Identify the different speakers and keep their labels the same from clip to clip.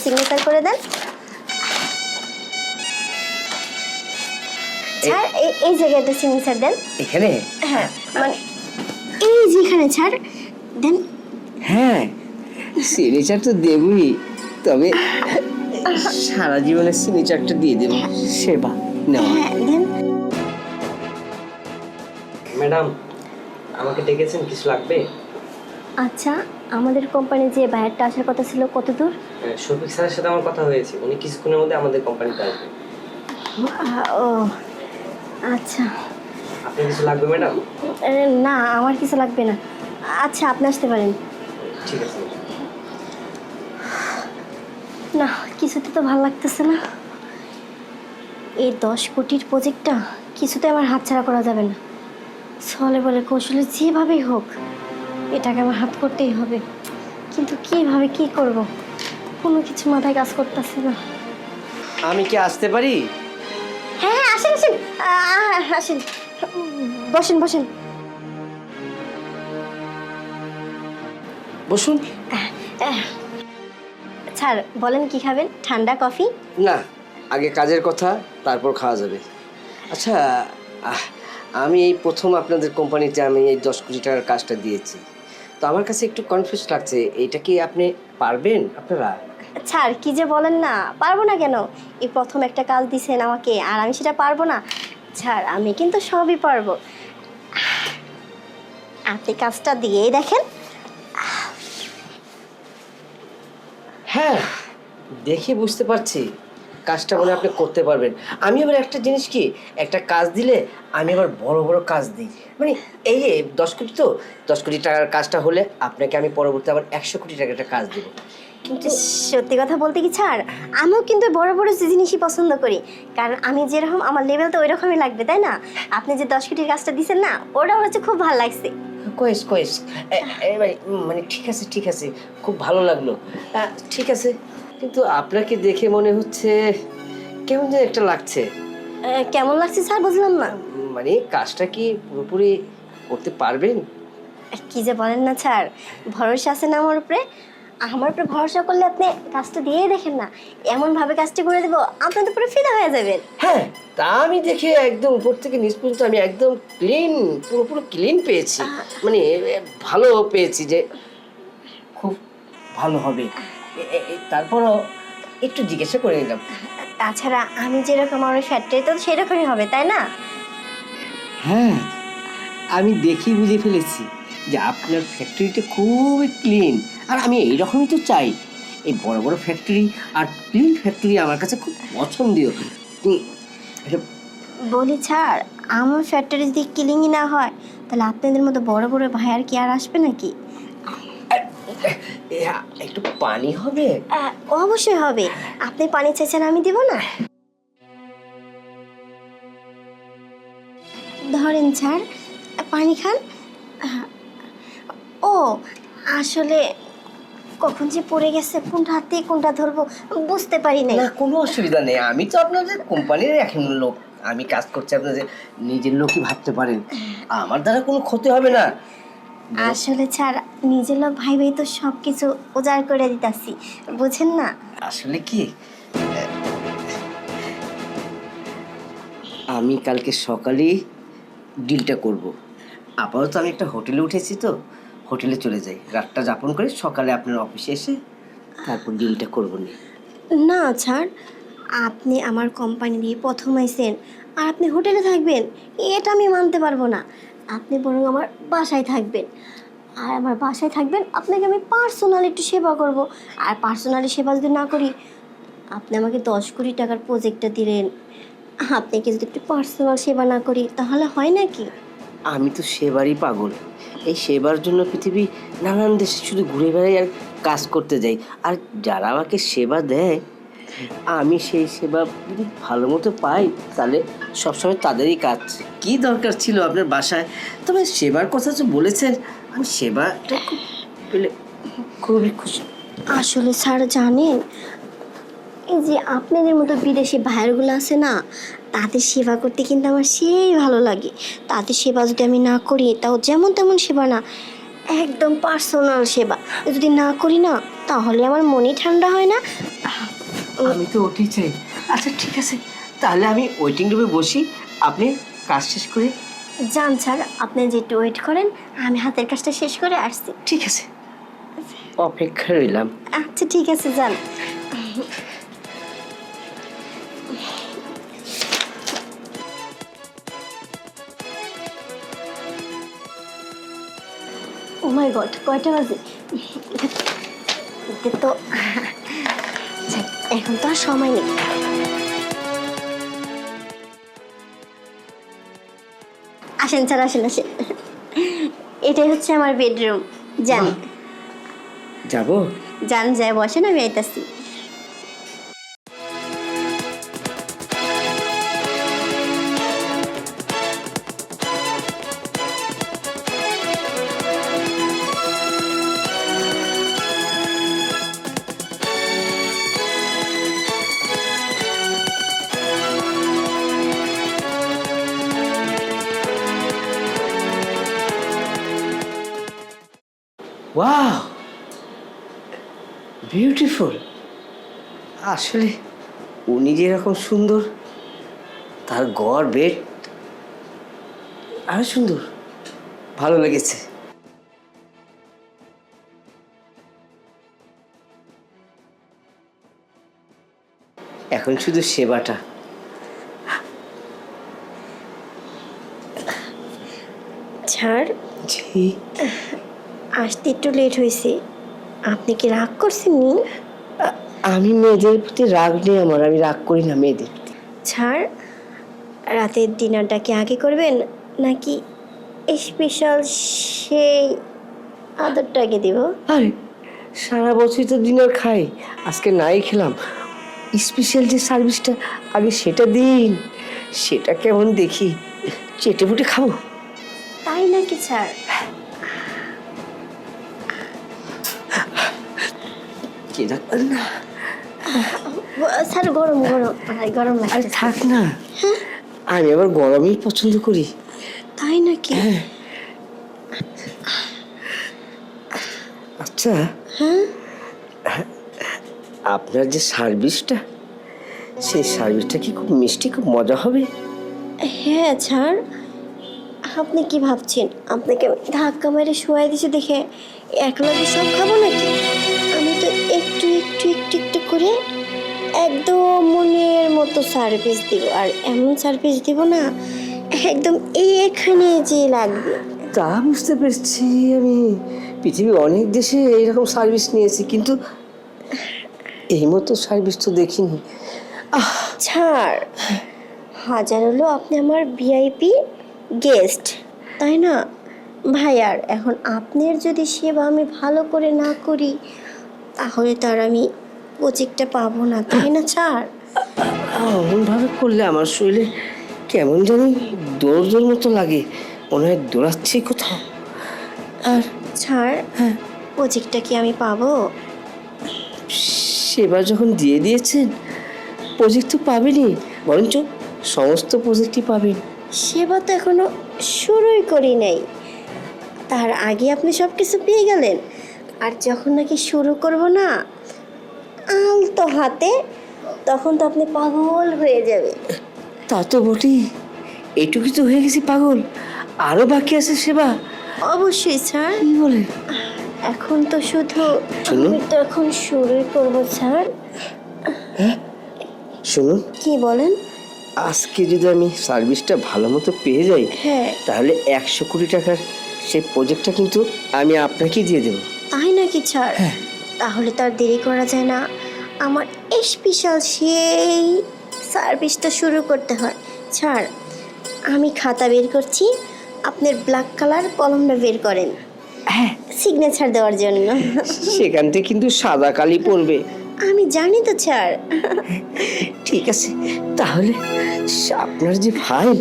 Speaker 1: Signature করে দেন। Sir এই জায়গাতে সিগনেচার দেন।
Speaker 2: এখানে?
Speaker 1: হ্যাঁ মানে এই যেখানে ছাড় দেন।
Speaker 2: হ্যাঁ সিগনেচার তো দেবই, তবে সারা জীবনের সিগনেচারটা দিয়ে দেব। সেবা নাও।
Speaker 1: হ্যাঁ দেন।
Speaker 2: ম্যাডাম আমাকে ডেকেছেন, কিছু লাগবে?
Speaker 1: আচ্ছা আমাদের কোম্পানি যে বায়ারটা আসার কথা ছিল কত দূর?
Speaker 2: শফিক স্যারের সাথে আমার কথা হয়েছে, উনি কিছুক্ষণের মধ্যে আমাদের কোম্পানিতে আসবে।
Speaker 1: ও আচ্ছা।
Speaker 2: আপনার কিছু লাগবে ম্যাডাম?
Speaker 1: না আমার কিছু লাগবে না। আচ্ছা আপনি আসতে পারেন।
Speaker 2: ঠিক আছে।
Speaker 1: না কিছুতে তো ভালো লাগতেছে না। এই 10 কোটির প্রজেক্টটা কিছুতে আমার হাতছাড়া করা যাবে না। ছলে বলে কৌশলে যেভাবেই হোক এটাকে আমার হাত করতেই হবে, কিন্তু কিভাবে কি করব কোনো কিছু মাথায় কাজ করতেছে না।
Speaker 2: আমি কি আসতে পারি?
Speaker 1: হ্যাঁ হ্যাঁ আসেন আসেন আসেন, বসেন বসেন।
Speaker 2: বসুন।
Speaker 1: স্যার বলেন কি খাবেন, ঠান্ডা কফি?
Speaker 2: না, আগে কাজের কথা, তারপর খাওয়া যাবে। আচ্ছা আমি এই প্রথম আপনাদের কোম্পানিতে আমি এই 10 কোটি টাকার কাজটা দিয়েছি, তো আমার কাছে একটু কনফিউজ লাগছে। এইটা কি আপনি পারবেন আপনারা?
Speaker 1: স্যার কি যে বলেন না, পারবো না কেন? এই প্রথম একটা কাজ দিছেন আমাকে আর আমি সেটা পারবো না? স্যার আমি কিন্তু সবই পারবো। আপনি কাজটা দিয়েই দেখেন।
Speaker 2: হ্যাঁ দেখে বুঝতে পারছি কাজটা মনে হয় আপনি করতে পারবেন। আমি আবার একটা জিনিস কি, একটা কাজ দিলে আমি আবার বড় বড় কাজ দিই। মানে এই যে 10 কোটি, তো 10 কোটি টাকার কাজটা হলে আপনাকে আমি পরবর্তী আবার 100 কোটি টাকার একটা কাজ দেবো। কিন্তু
Speaker 1: সত্যি কথা বলতে কি স্যার, আমিও কিন্তু বড় বড় জিনিসই পছন্দ করি, কারণ আমি যেরকম আমার লেভেল তো ওই রকমই লাগবে তাই না? আপনি যে 10 কোটির কাজটা দিচ্ছেন না, ওটা হচ্ছে খুব ভালো লাগছে।
Speaker 2: কয়েস কয়েস মানে ঠিক আছে ঠিক আছে, খুব ভালো লাগলো। ঠিক আছে, কিন্তু আপনাকে দেখে মনে হচ্ছে কেমন যেন একটা লাগছে।
Speaker 1: কেমন লাগছে স্যার বুঝলাম না।
Speaker 2: মানে কাজটা কি পুরোপুরি করতে পারবেন?
Speaker 1: কি যে বলেন না স্যার, ভরসা আছে না আমার উপরে? আমার উপরে ভরসা করলে আপনি কাজটা দিয়েই দেখেন না, এমন ভাবে কাজটা করে দেবো আপনি তো পুরো ফিদা হয়ে যাবেন।
Speaker 2: হ্যাঁ তা আমি দেখে একদম উপর থেকে নিচ পর্যন্ত আমি একদম ক্লিন, পুরোপুরি ক্লিন পেয়েছি। মানে ভালো পেয়েছি যে খুব ভালো হবে। তারপরও একটু জিজ্ঞাসা করে নিলাম।
Speaker 1: তাছাড়া আমি যেরকম আমার ফ্যাক্টরি তো সেরকমই হবে তাই না?
Speaker 2: হ্যাঁ আমি দেখি বুঝে ফেলেছি যে আপনার ফ্যাক্টরিটা খুবই ক্লিন, আর আমি এইরকমই তো চাই। এই বড় বড় ফ্যাক্টরি আর ক্লিন ফ্যাক্টরি আমার কাছে খুব পছন্দীয়।
Speaker 1: বলি স্যার, আমার ফ্যাক্টরি যদি ক্লিনই না হয় তাহলে আপনাদের মতো বড় বড় ভাই আর কি আর আসবে নাকি?
Speaker 2: একটু পানি হবে?
Speaker 1: অবশ্যই হবে। আপনি পানি চাইছেন আমি দেব না? ধরেন স্যার পানি খান। ও আসলে কখন যে পড়ে গেছে কোনটা হাতে কোনটা ধরবো বুঝতে পারি নাই।
Speaker 2: না কোনো অসুবিধা নেই, আমি তো আপনাদের কোম্পানির এখন লোক, আমি কাজ করছি আপনাদের নিজের লোকই ভাবতে পারেন, আমার দ্বারা কোনো ক্ষতি হবে না।
Speaker 1: আসলে স্যার নিজের লোক ভাই ভাই তো সব কিছু উজাড় করে দিতাছি, বুঝেন না?
Speaker 2: আসলে কি আমি কালকে সকালেই ডিলটা করব। আপাতত আমি একটা হোটেলে উঠেছি, তো হোটেলে চলে যাই, রাতটা যাপন করে সকালে আপনার অফিসে এসে তারপর ডিলটা করবো নি।
Speaker 1: না স্যার, আপনি আমার কোম্পানি দিয়ে প্রথম আইছেন আর আপনি হোটেলে থাকবেন, এটা আমি মানতে পারবো না। আপনি বরং আমার বাসায় থাকবেন, আর আমার বাসায় থাকবেন আপনাকে আমি পার্সোনালি একটু সেবা করব। আর পার্সোনালি সেবা যদি না করি, আপনি আমাকে 10 কোটি টাকার প্রজেক্টটা দিলেন, আপনাকে যদি একটু পার্সোনাল সেবা না করি তাহলে হয় নাকি?
Speaker 2: আমি তো সেবারই পাগল, এই সেবার জন্য পৃথিবী নানান দেশে শুধু ঘুরে বেড়াই আর কাজ করতে যাই, আর যারা আমাকে সেবা দেয় আমি সেই সেবা যদি ভালো মতো পাই তাহলে সবসময় তাদেরই কাজ। কি দরকার ছিল আপনার বাসায়? তবে সেবার কথা যে বলেছেন, আমি সেবাটা খুব পেলে খুবই খুশি।
Speaker 1: আসলে স্যার জানেন, এই যে আপনাদের মতো বিদেশি ভাইয়ারগুলো আছে না, তাদের সেবা করতে কিন্তু আমার সেই ভালো লাগে। তাদের সেবা যদি আমি না করি, তাও যেমন তেমন সেবা না, একদম পার্সোনাল সেবা যদি না করি না, তাহলে আমার মনই ঠান্ডা হয় না।
Speaker 2: আমি তো ওটাই চাই। আচ্ছা ঠিক আছে, তাহলে আমি ওয়েটিং রুমে বসি, আপনি কাজ শেষ করে।
Speaker 1: যান স্যার, আপনি যে একটু ওয়েট করেন, আমি হাতের কাজটা শেষ করে আসছি।
Speaker 2: ঠিক আছে, অপেক্ষা রইলাম।
Speaker 1: আচ্ছা ঠিক আছে, যান। ও মাই গড, কয়টা বাজে? তো যাক, এখন তো আর সময় নেই। আসেন স্যার, আসেন আসেন। এটাই হচ্ছে আমার বেডরুম। যান
Speaker 2: যাবো?
Speaker 1: যান, যায় বসেন, আমি আইতাছি।
Speaker 2: Wow, beautiful. আসলে উনি যেরকম সুন্দর, তার গড় বেড আরো সুন্দর, ভালো লেগেছে। এখন শুধু সেবাটা।
Speaker 1: ছাড়,
Speaker 2: জি,
Speaker 1: আসতে একটু লেট হয়েছে, আপনি কি রাগ করছেন নি?
Speaker 2: আমি মেয়েদের প্রতি রাগ নেই আমার, আমি রাগ করি না মেয়েদের প্রতি।
Speaker 1: ছাড়, রাতের ডিনারটা কি আগে করবেন নাকি স্পেশাল সেই আদরটা আগে দিব?
Speaker 2: আরে সারা বছর তো ডিনার খাই, আজকে নাই খেলাম, স্পেশাল যে সার্ভিসটা আগে সেটা দিন, সেটা কেমন দেখি, চেটে পুটে খাবো।
Speaker 1: তাই নাকি ছাড়?
Speaker 2: কে ডাক্তার না?
Speaker 1: স্যার, গরম গরম, গরম
Speaker 2: আরে
Speaker 1: লাগছে।
Speaker 2: থাক না, আমি আবার গরমই পছন্দ করি।
Speaker 1: তাই নাকি?
Speaker 2: আচ্ছা,
Speaker 1: হ্যাঁ,
Speaker 2: আপনার যে সার্ভিসটা, সেই সার্ভিসটা কি খুব মিষ্টি, খুব মজা হবে?
Speaker 1: হ্যাঁ ছাড়, আপনি কি ভাবছেন আপনাকে আমি ধাক্কা মেরে শোয়াই দিছে দেখে একলাগে সব খাবো নাকি? আমি তো একটু একটু একটু একটু করে একদম মনের মতো সার্ভিস দিব, আর এমন সার্ভিস দিব না একদম এখানে যে লাগবে।
Speaker 2: তা বুঝতে পেরেছি আমি, পৃথিবীর অনেক দেশে এইরকম সার্ভিস নিয়েছি, কিন্তু এই মতো সার্ভিস তো দেখিনি।
Speaker 1: ছাড়, হাজার হলো আপনি আমার ভিআইপি গেস্ট, তাই না ভাইয়ার? এখন আপনার যদি সেবা আমি ভালো করে না করি, তাহলে তার আমি প্রজেক্টটা পাবো না, তাই না? ছাড়।
Speaker 2: এমনভাবে করলে আমার শরীরে কেমন জানি দৌড় মতো লাগে, মনে হয় দৌড়াচ্ছি কোথাও। আর
Speaker 1: ছাড়,
Speaker 2: হ্যাঁ,
Speaker 1: প্রজেক্টটা কি আমি পাবো?
Speaker 2: সেবার যখন দিয়ে দিয়েছেন, প্রজেক্ট তো পাবেনই, বরঞ্চ সমস্ত প্রজেক্টই পাবেন।
Speaker 1: সেবা তো এখনো শুরুই করি নাই, তার আগে আপনি সব কিছু পেয়ে গেলেন। আর যখন নাকি শুরু করব না আলতো হাতে, তখন তো আপনি পাগল হয়ে যাবে।
Speaker 2: তা তো বটেই, এইটুকু তো হয়ে গেছি পাগল, আরো বাকি আছে সেবা।
Speaker 1: অবশ্যই স্যার,
Speaker 2: কি বলে?
Speaker 1: এখন তো শুধু
Speaker 2: শুনুন।
Speaker 1: আমি তো এখন শুরুই করবো স্যার।
Speaker 2: শুনুন,
Speaker 1: কি বলেন?
Speaker 2: আজকে যদি আমি সার্ভিসটা ভালো মতো পেয়ে যাই,
Speaker 1: হ্যাঁ।
Speaker 2: তাহলে 100 কোটি টাকার সেই প্রজেক্টটা কিন্তু আমি আপনাকেই দিয়ে দেবো।
Speaker 1: তাই নাকি স্যার? তাহলে তো আর দেরি করা যায় না, আমার স্পেশাল সেই সার্ভিসটা শুরু করতে হয়। স্যার, আমি খাতা বের করছি, আপনার ব্ল্যাক কালার কলমটা বের করেন
Speaker 2: হ্যাঁ,
Speaker 1: সিগনেচার দেওয়ার জন্য।
Speaker 2: সেখান থেকে কিন্তু সাদা কালি পড়বে।
Speaker 1: আমি জানি তো স্যার।
Speaker 2: ঠিক আছে, তাহলে আপনার যে ফাইল,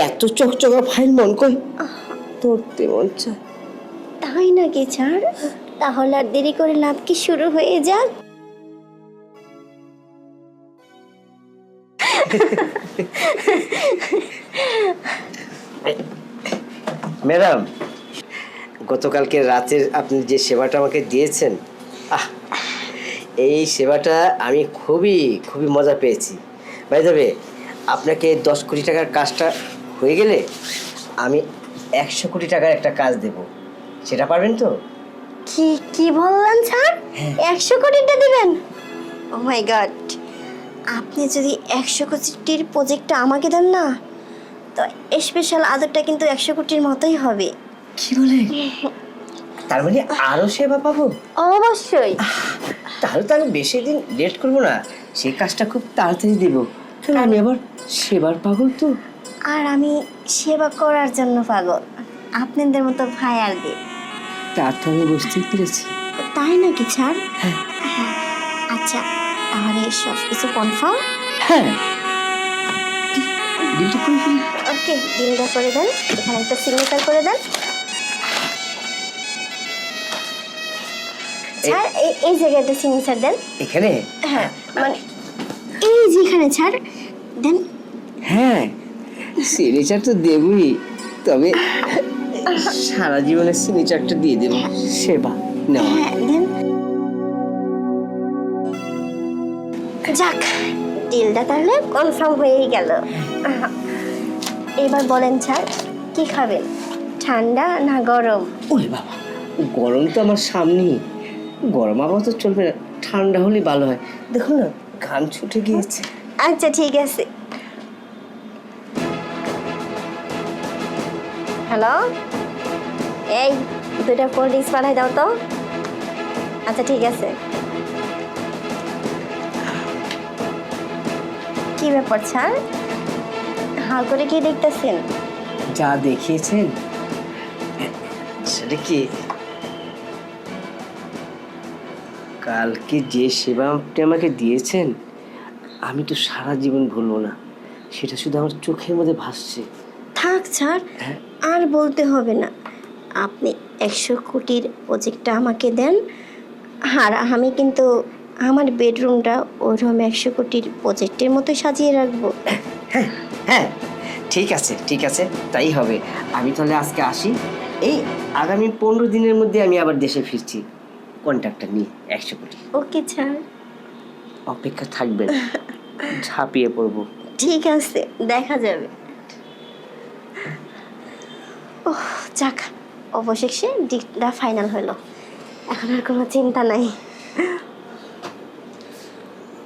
Speaker 2: এত চকচকা ফাইল মন কই ধরতে মন চায়।
Speaker 1: তাই নাকি স্যার? তাহলে আর দেরি করে লাভ কি, শুরু হয়ে যাক।
Speaker 2: ম্যাডাম, গতকালকে রাতের আপনি যে সেবাটা আমাকে দিয়েছেন, এই সেবাটা আমি খুবই খুবই মজা পেয়েছি। বাই দ্য ওয়ে, আপনাকে 10 কোটি টাকার কাজটা হয়ে গেলে আমি 100 কোটি টাকার একটা কাজ দেব, সেটা পারবেন তো?
Speaker 1: কি কি বললেন স্যার? 100 কোটিটা দিবেন? ও মাই গড, আপনি যদি 100 কোটির প্রজেক্টটা আমাকে দেন না, তো স্পেশাল আদরটা কিন্তু 100 কোটির মতোই হবে।
Speaker 2: কি বলে? তার মানে আরো সেবা পাবো?
Speaker 1: অবশ্যই।
Speaker 2: তাহলে তো আমি বেশি দিন লেট করবো না, সেই কাজটা খুব তাড়াতাড়ি দেবো। কারণ আমি আবার সেবার পাগল তো।
Speaker 1: আর আমি সেবা করার জন্য পাগল, আপনাদের মতো ভাই আর দি।
Speaker 2: তা তো আমি বুঝতেই পেরেছি।
Speaker 1: তাই নাকি স্যার? হ্যাঁ। আচ্ছা, তাহলে সব কিছু কনফার্ম?
Speaker 2: হ্যাঁ, ডিলটা করে ফেলি।
Speaker 1: ওকে, ডিলটা করে দেন, এখানে একটা সিগনেচার করে দেন। স্যার এই জায়গায় একটা সিগনেচার দেন।
Speaker 2: এখানে?
Speaker 1: হ্যাঁ, মানে এই যেখানে স্যার দেন।
Speaker 2: হ্যাঁ, সিগনেচার তো দেবই, তবে সারা জীবনের সিগনেচারটা দিয়ে দেবো। সেবা নেওয়া।
Speaker 1: হ্যাঁ দেন। যাক, ডিলটা তাহলে কনফার্ম হয়েই গেল। এবার বলেন স্যার, কি খাবেন, ঠান্ডা না গরম?
Speaker 2: ওরে বাবা, গরম তো আমার সামনেই। গরম আবহাওয়া তো চলবে না, ঠান্ডা হলে ভালো হয়। দেখো না, ঘাম ছুটে গিয়েছে।
Speaker 1: আচ্ছা ঠিক আছে। হ্যালো, এই 2টা কোল্ড ড্রিঙ্কস পাঠাই দাও তো। আচ্ছা ঠিক আছে। কি ব্যাপার স্যার, হাল করে কি দেখতেছেন?
Speaker 2: যা দেখিয়েছেন সেটা কি, কালকে যে সেবা আপনি আমাকে দিয়েছেন আমি তো সারা জীবন ভুলবো না। সেটা শুধু আমার চোখের মধ্যে ভাসছে।
Speaker 1: থাক স্যার, আর বলতে হবে না। আপনি 100 কোটির প্রজেক্টটা আমাকে দেন, আর আমি কিন্তু আমার বেডরুমটা ওরকম 100 কোটির প্রজেক্টের মতো সাজিয়ে রাখবো।
Speaker 2: হ্যাঁ হ্যাঁ, ঠিক আছে ঠিক আছে, তাই হবে। আমি তাহলে আজকে আসি। এই আগামী 15 দিনের মধ্যে আমি আবার দেশে ফিরছি কন্ট্রাক্টটা নিয়ে 100 কোটি।
Speaker 1: ওকে স্যার,
Speaker 2: অপেক্ষা থাকবেন, ঝাঁপিয়ে পড়বো।
Speaker 1: ঠিক আছে, দেখা যাবে। ওহ যাক, অবশেষে ডিলটা ফাইনাল হলো, এখন আর কোনো চিন্তা নাই।